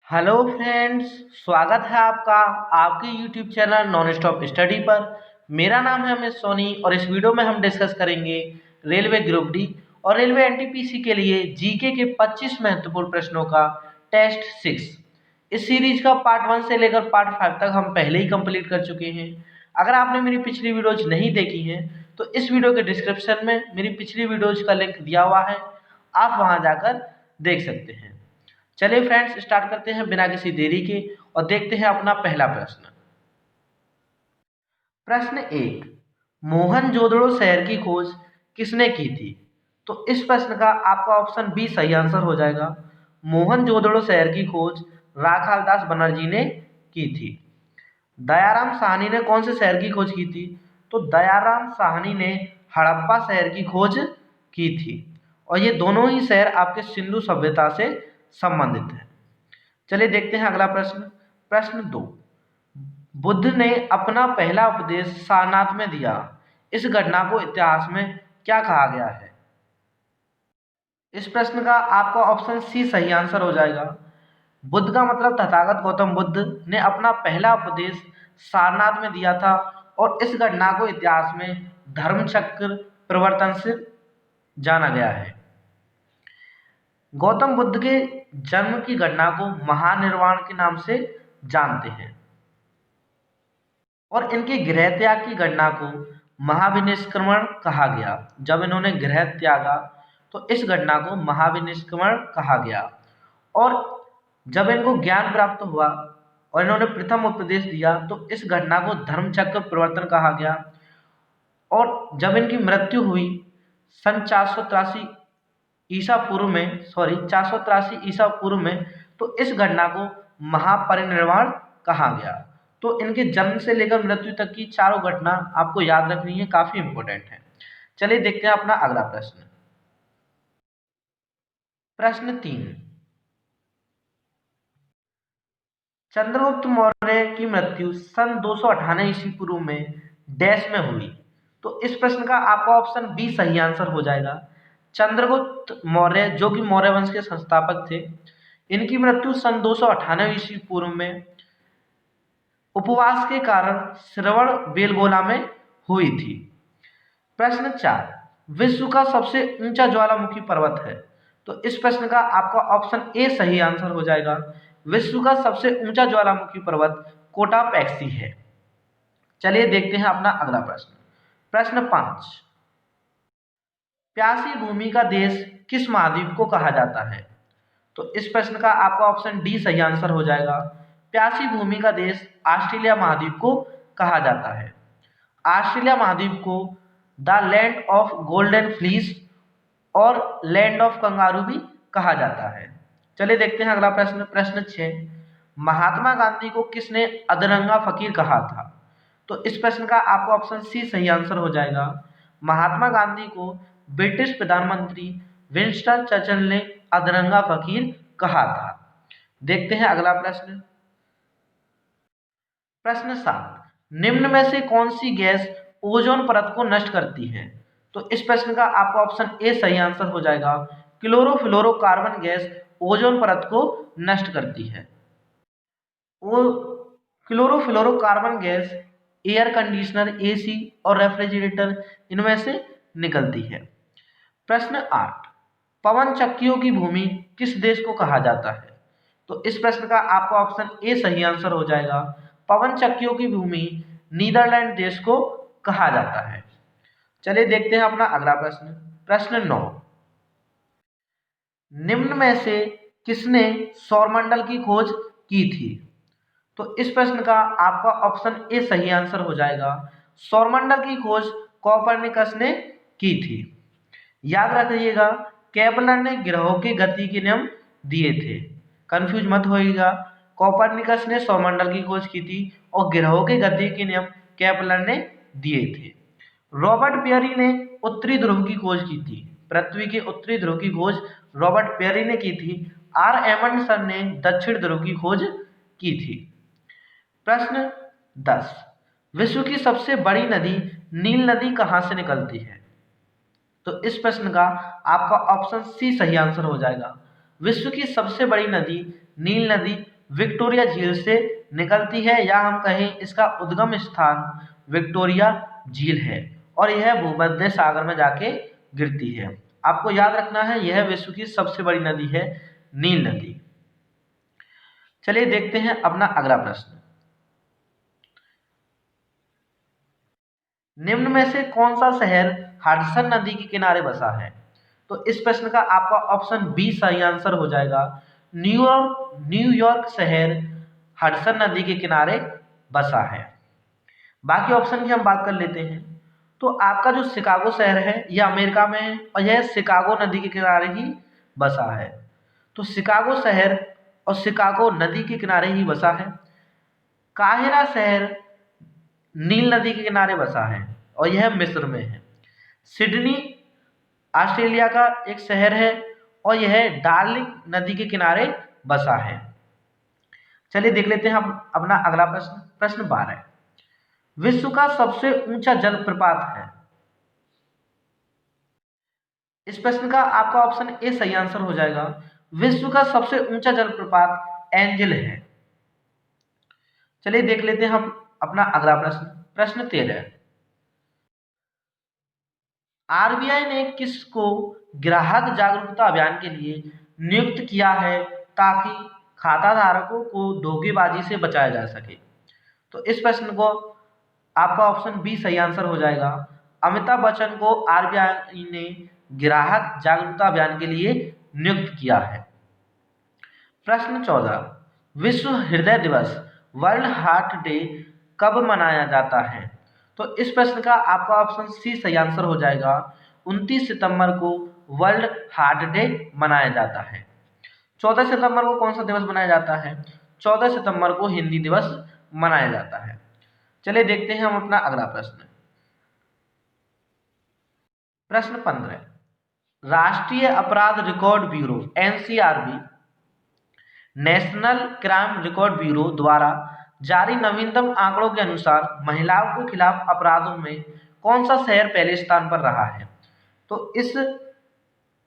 Hello friends, स्वागत है आपका आपके YouTube channel non stop study पर। मेरा नाम है अमित सोनी और इस वीडियो में हम डिस्कस करेंगे रेलवे ग्रुप डी और रेलवे एनटीपीसी के लिए जीके के 25 महत्वपूर्ण प्रश्नों का टेस्ट 6। इस सीरीज का पार्ट 1 से लेकर पार्ट 5 तक हम पहले ही कंप्लीट कर चुके हैं। अगर आपने मेरी पिछली वीडियोज नहीं देखी हैं तो इस वीडियो के डिस्क्रिप्शन में मेरी पिछली वीडियोज का लिंक दिया हुआ है, आप वहां जाकर देख सकते हैं। चलिए फ्रेंड्स, स्टार्ट करते हैं बिना किसी देरी के और देखते हैं अपना पहला प्रश्न। प्रश्न 1, मोहनजोदड़ो शहर की खोज किसने की थी? तो इस प्रश्न का आपका ऑप्शन बी सही आंसर हो जाएगा। मोहनजोदड़ो शहर की खोज राखालदास बनर्जी ने की थी। दयाराम साहनी ने कौन से शहर की खोज की थी? तो दयाराम साहनी ने हड़प्पा शहर की खोज की थी और ये दोनों ही शहर आपके सिंधु सभ्यता से संबंधित है। चलिए देखते हैं अगला प्रश्न। प्रश्न 2, बुद्ध ने अपना पहला उपदेश सारनाथ में दिया, इस घटना को इतिहास में क्या कहा गया है? इस प्रश्न का आपका ऑप्शन सी सही आंसर हो जाएगा। बुद्ध का मतलब तथागत गौतम बुद्ध ने अपना पहला उपदेश सारनाथ में दिया था और इस घटना को इतिहास में धर्मचक्र प्रवर्तन से जाना गया है। गौतम बुद्ध के जन्म की घटना को महानिर्वाण के नाम से जानते हैं और इनके गृह त्याग की घटना को महाविनिष्क्रमण कहा गया। जब इन्होंने गृह त्यागा तो इस घटना को महाविनिष्क्रमण कहा गया और जब इनको ज्ञान प्राप्त हुआ और इन्होंने प्रथम उपदेश दिया तो इस घटना को धर्मचक्र प्रवर्तन कहा गया और जब इनकी मृत्यु हुई सन 483 ईसा पूर्व में तो इस घटना को महापरिनिर्वाण कहा गया। तो इनके जन्म से लेकर मृत्यु तक की चारों घटना आपको याद रखनी है, काफी इंपॉर्टेंट है। चलिए देखते हैं अपना अगला प्रश्न। प्रश्न 3, चंद्रगुप्त मौर्य की मृत्यु सन 298 ईस्वी पूर्व में डैश में हुई। तो इस प्रश्न का आपका ऑप्शन बी सही आंसर हो जाएगा। चंद्रगुप्त मौर्य जो कि मौर्य वंश के संस्थापक थे, इनकी मृत्यु सन 298 ईस्वी पूर्व में उपवास के कारण श्रवण बेलगोला में हुई थी। प्रश्न 4, विश्व का सबसे ऊंचा ज्वालामुखी पर्वत है। तो इस प्रश्न का आपका ऑप्शन ए सही आंसर हो जाएगा। विश्व का सबसे ऊंचा ज्वालामुखी पर्वत कोटापैक्सी है। चलिए देखते हैं अपना अगला प्रश्न। प्रश्न 5, प्यासी भूमि का देश किस महाद्वीप को कहा जाता है? तो इस प्रश्न का आपका ऑप्शन डी सही आंसर हो जाएगा। प्यासी भूमि का देश ऑस्ट्रेलिया महाद्वीप को कहा जाता है। ऑस्ट्रेलिया महाद्वीप को the land of golden fleece और लैंड ऑफ कंगारू भी कहा जाता है। चलिए देखते हैं अगला प्रश्न। प्रश्न 6, महात्मा गांधी को किसने अधरंगा फकीर कहा था? तो इस प्रश्न का आपका ऑप्शन सी सही आंसर हो जाएगा। महात्मा गांधी को ब्रिटिश प्रधानमंत्री विंस्टन चर्चिल ने अधरंगा फकीर कहा था। देखते हैं अगला प्रश्न। प्रश्न 7, निम्न में से कौन सी गैस ओजोन परत को नष्ट करती है? तो इस प्रश्न का आपका ऑप्शन ए सही आंसर हो जाएगा। क्लोरोफ्लोरोकार्बन गैस ओजोन परत को नष्ट करती है। वो chlorofluorocarbon gas air conditioner, AC और रेफ्रिजरेटर इनमें से निकलती है। प्रश्न 8, पवन चक्कियों की भूमि किस देश को कहा जाता है? तो इस प्रश्न का आपका ऑप्शन ए सही आंसर हो जाएगा। पवन चक्कियों की भूमि नीदरलैंड देश को कहा जाता है। चलिए देखते हैं अपना अगला प्रश्न। प्रश्न 9, निम्न में से किसने सौरमंडल की खोज की थी? तो इस प्रश्न का आपका ऑप्शन ए सही आंसर हो जाएगा। सौरमंडल की खोज कोपरनिकस ने की थी। याद रखिएगा, केपलर ने ग्रहों की गति के नियम दिए थे, कंफ्यूज मत होइएगा। कोपरनिकस ने सौरमंडल की खोज की थी और ग्रहों की गति के नियम केपलर ने दिए थे। रॉबर्ट पेयरी ने उत्तरी ध्रुव की खोज की थी। पृथ्वी के उत्तरी ध्रुव की खोज रॉबर्ट पेयरी ने की थी। आर एमंडसन ने दक्षिण ध्रुव की खोज की थी। प्रश्न 10, विश्व की सबसे बड़ी नदी नील नदी कहां से निकलती है? तो इस प्रश्न का आपका ऑप्शन सी सही आंसर हो जाएगा। विश्व की सबसे बड़ी नदी नील नदी विक्टोरिया झील से निकलती है, या हम कहें इसका उद्गम स्थान विक्टोरिया झील है और यह भूमध्य सागर में जाके गिरती है। आपको याद रखना है यह विश्व की सबसे बड़ी नदी है नील नदी। चलिए देखते हैं अपना अगला प्रश्न। निम्न में से कौन सा शहर हडसन नदी के किनारे बसा है? तो इस प्रश्न का आपका ऑप्शन बी सही आंसर हो जाएगा। न्यूयॉर्क शहर हडसन नदी के किनारे बसा है। बाकी ऑप्शन की हम बात कर लेते हैं। तो आपका जो शिकागो शहर है यह अमेरिका में है और यह शिकागो नदी के किनारे ही बसा है। तो शिकागो शहर और शिकागो नदी के किनारे ही बसा है। काहिरा शहर नील नदी के किनारे बसा है और यह मिस्र में है। सिडनी ऑस्ट्रेलिया का एक शहर है और यह डार्लिंग नदी के किनारे बसा है। चलिए देख लेते हैं हम अपना अगला प्रश्न। प्रश्न 12, विश्व का सबसे ऊंचा जलप्रपात है? इस प्रश्न का आपका ऑप्शन ए सही आंसर हो जाएगा। विश्व का सबसे ऊंचा जलप्रपात एंजल है। चलिए देख लेते हैं हम अपना अगला प्रश्न। प्रश्न 13, आरबीआई ने किसको ग्राहक जागरूकता अभियान के लिए नियुक्त किया है ताकि खाता धारकों को धोखेबाजी से बचाया जा सके? तो इस प्रश्न को आपका ऑप्शन बी सही आंसर हो जाएगा। अमिताभ बच्चन को आरबीआई ने ग्राहक जागरूकता अभियान के लिए नियुक्त किया है। प्रश्न 14, विश्व हृदय दिवस वर्ल्ड हार्ट डे कब मनाया जाता है? तो इस प्रश्न का आपका ऑप्शन सी सही आंसर हो जाएगा। 29 सितंबर को वर्ल्ड हार्ट डे मनाया जाता है। 14 सितंबर को कौन सा दिवस मनाया जाता है? 14 सितंबर को हिंदी दिवस मनाया जाता है। चलिए देखते हैं हम अपना अगला प्रश्न। प्रश्न 15, राष्ट्रीय अपराध record bureau NCRB national crime record bureau द्वारा जारी नवीनतम आंकड़ों के अनुसार महिलाओं के खिलाफ अपराधों में कौन सा शहर पहले स्थान पर रहा है? तो इस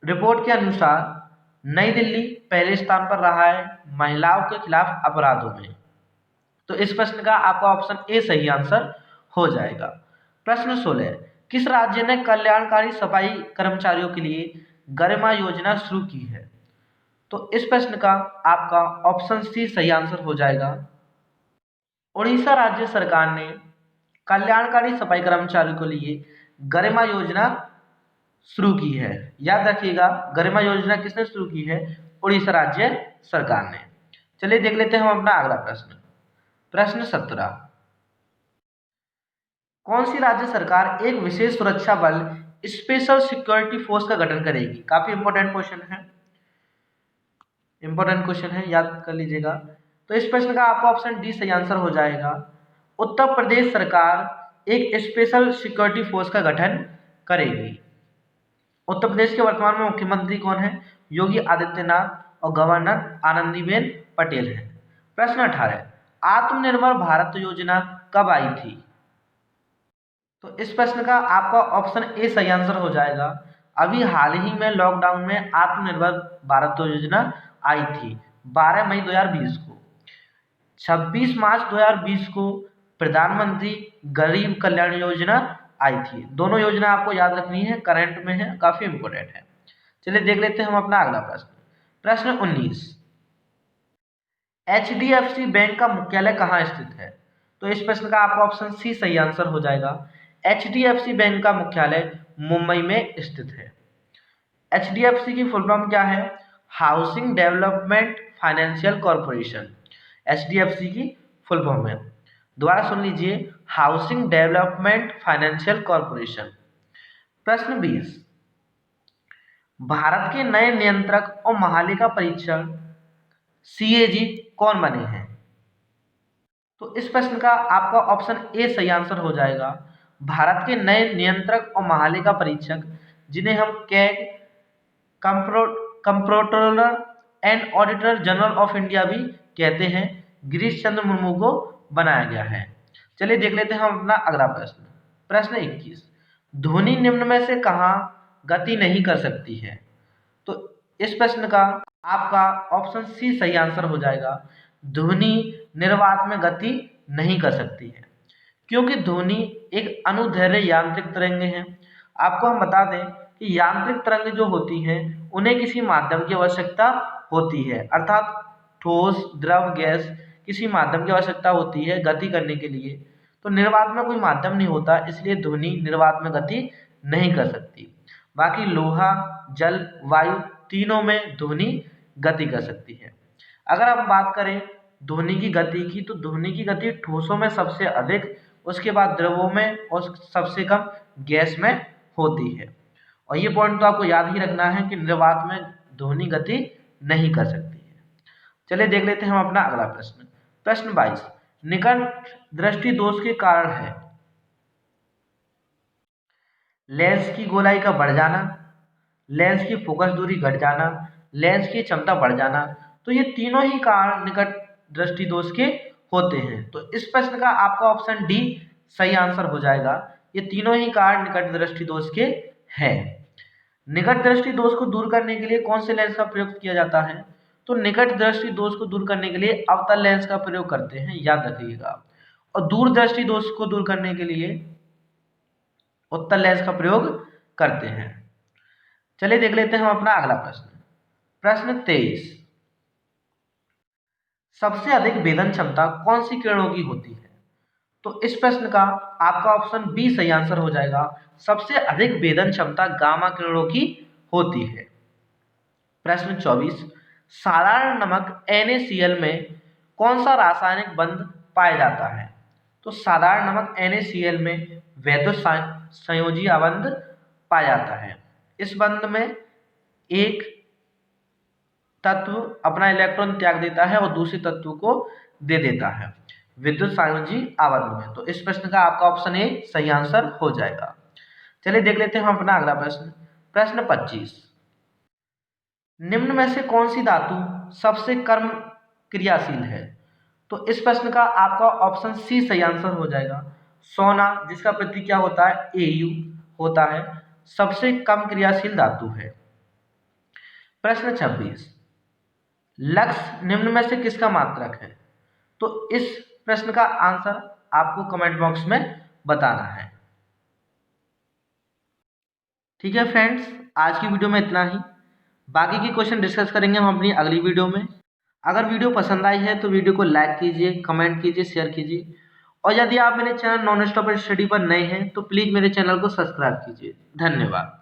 रिपोर्ट के अनुसार नई दिल्ली पहले स्थान पर रहा है महिलाओं के खिलाफ अपराधों में। तो इस प्रश्न का आपका ऑप्शन ए सही आंसर हो जाएगा। प्रश्न 16, किस राज्य ने कल्याणकारी सफाई कर्मचारियों के लिए गरिमा योजना शुरू की है? तो इस प्रश्न का आपका ऑप्शन सी सही आंसर हो जाएगा। उड़ीसा राज्य सरकार ने कल्याणकारी सफाई कर्मचारियों के लिए गरिमा योजना शुरू की है। याद रखिएगा गरिमा योजना किसने शुरू की है? उड़ीसा राज्य सरकार ने। चलिए देख लेते हैं हम अपना अगला प्रश्न। प्रश्न 17, कौन सी राज्य सरकार एक विशेष सुरक्षा बल स्पेशल सिक्योरिटी फोर्स का गठन करेगी? काफी इंपॉर्टेंट क्वेश्चन है, इंपॉर्टेंट क्वेश्चन है, याद कर लीजिएगा। तो इस प्रश्न का आपका ऑप्शन डी सही आंसर हो जाएगा। उत्तर प्रदेश सरकार एक स्पेशल सिक्योरिटी फोर्स का गठन करेगी। उत्तर प्रदेश के वर्तमान में मुख्यमंत्री कौन है? योगी आदित्यनाथ और गवर्नर आनंदीबेन पटेल हैं। प्रश्न 18, आत्मनिर्भर भारत योजना कब आई थी? तो इस प्रश्न का आपका ऑप्शन ए सही आंसर हो जाएगा। अभी हाल ही में लॉकडाउन में आत्मनिर्भर भारत योजना आई थी 12 मई 2020 को। 26 मार्च 2020 को प्रधानमंत्री गरीब कल्याण योजना आई थी। दोनों योजना आपको याद रखनी है, करंट में है, काफी इंपोर्टेंट है। चलिए देख लेते हैं हम अपना अगला प्रश्न। प्रश्न 19, एचडीएफसी बैंक का मुख्यालय कहाँ स्थित है? तो इस प्रश्न का आपका ऑप्शन सी सही आंसर हो जाएगा। एचडीएफसी बैंक का मुख्यालय मुंबई में स्थित है। एचडीएफसी की फुल फॉर्म क्या है? Housing development financial corporation. HDFC की फुल फॉर्म है, दोबारा सुन लीजिए, हाउसिंग डेवलपमेंट फाइनेंशियल कॉर्पोरेशन। प्रश्न 20, भारत के नए नियंत्रक और महालेखा परीक्षण सीएजी कौन बने हैं? तो इस प्रश्न का आपका ऑप्शन ए सही आंसर हो जाएगा। भारत के नए नियंत्रक और महालेखा परीक्षक, जिन्हें हम CAG comptroller and auditor general of India भी कहते हैं, गिरीश चंद्र मुर्मू को बनाया गया है। चलिए देख लेते हैं हम अपना अगला प्रश्न। प्रश्न 21, ध्वनि निम्न में से कहाँ गति नहीं कर सकती है? तो इस प्रश्न का आपका ऑप्शन सी सही आंसर हो जाएगा। ध्वनि निर्वात में गति नहीं कर सकती है, क्योंकि ध्वनि एक अनुदैर्घ्य यांत्रिक तरंग है। आपको हम बता दें कि यांत्रिक तरंग जो होती हैं उन्हें किसी माध्यम की आवश्यकता होती है, अर्थात ठोस, द्रव, गैस, किसी माध्यम की आवश्यकता होती है गति करने के लिए। तो निर्वात में कोई माध्यम नहीं होता, इसलिए ध्वनि निर्वात में गति नहीं कर सकती। बाकी लोहा, जल, वायु तीनों में ध्वनि गति कर सकती है। अगर हम बात करें ध्वनि की गति की, तो ध्वनि की गति ठोसों में सबसे अधिक, उसके बाद द्रवों में और सबसे कम गैस में होती है। और ये पॉइंट तो आपको याद ही रखना है कि निर्वात में ध्वनि गति नहीं कर सकती है। चलिए देख लेते हैं हम अपना अगला प्रश्न। प्रश्न 22, निकट दृष्टि दोष के कारण है लेंस की गोलाई का बढ़ जाना, लेंस की फोकस दूरी घट जाना, लेंस की क्षमता बढ़ जाना। तो ये तीनों ही कारण निकट दृष्टि दोष के होते हैं। तो इस प्रश्न का आपका ऑप्शन डी सही आंसर हो जाएगा। ये तीनों ही कारण निकट दृष्टि दोष के हैं। निकट दृष्टि दोष को दूर करने के लिए कौन से लेंस का प्रयोग किया जाता है? तो निकट दृष्टि दोष को दूर करने के लिए अवतल लेंस का प्रयोग करते हैं, याद रखिएगा। और दूर दृष्टि दोष को दूर करने के लिए उत्तल लेंस का प्रयोग करते हैं। चलिए देख लेते हैं हम अपना अगला प्रश्न। प्रश्न 23, सबसे अधिक भेदन क्षमता कौन सी किरणों की होती है? तो इस प्रश्न का आपका ऑप्शन बी सही आंसर हो जाएगा। सबसे अधिक भेदन क्षमता गामा किरणों की होती है। प्रश्न 24, साधारण नमक NaCl में कौन सा रासायनिक बंध पाया जाता है? तो साधारण नमक NaCl में वैद्युत संयोजी बंध पाया जाता है। इस बंध में एक तत्व अपना इलेक्ट्रॉन त्याग देता है और दूसरे तत्व को दे देता है विद्युत संयोजी आबंध में। तो इस प्रश्न का आपका ऑप्शन ए सही आंसर हो जाएगा। चलिए देख लेते हैं हम अपना अगला प्रश्न। प्रश्न 25, निम्न में से कौन सी धातु सबसे कम क्रियाशील है? तो इस प्रश्न का आपका ऑप्शन सी सही आंसर हो जाएगा। सोना, जिसका प्रतीक क्या होता है? Au होता है, सबसे कम क्रियाशील धातु है। प्रश्न 26, लक्स निम्न में से किसका मात्रक है? तो इस प्रश्न का आंसर आपको कमेंट बॉक्स में बताना है। ठीक है फ्रेंड्स, आज की वीडियो में इतना ही। बाकी की क्वेश्चन डिस्कस करेंगे हम अपनी अगली वीडियो में। अगर वीडियो पसंद आई है तो वीडियो को लाइक कीजिए, कमेंट कीजिए, शेयर कीजिए। और यदि आप मेरे चैनल नॉन स्टॉप स्टडी पर नए हैं तो प्लीज़ मेरे चैनल को सब्सक्राइब कीजिए। धन्यवाद।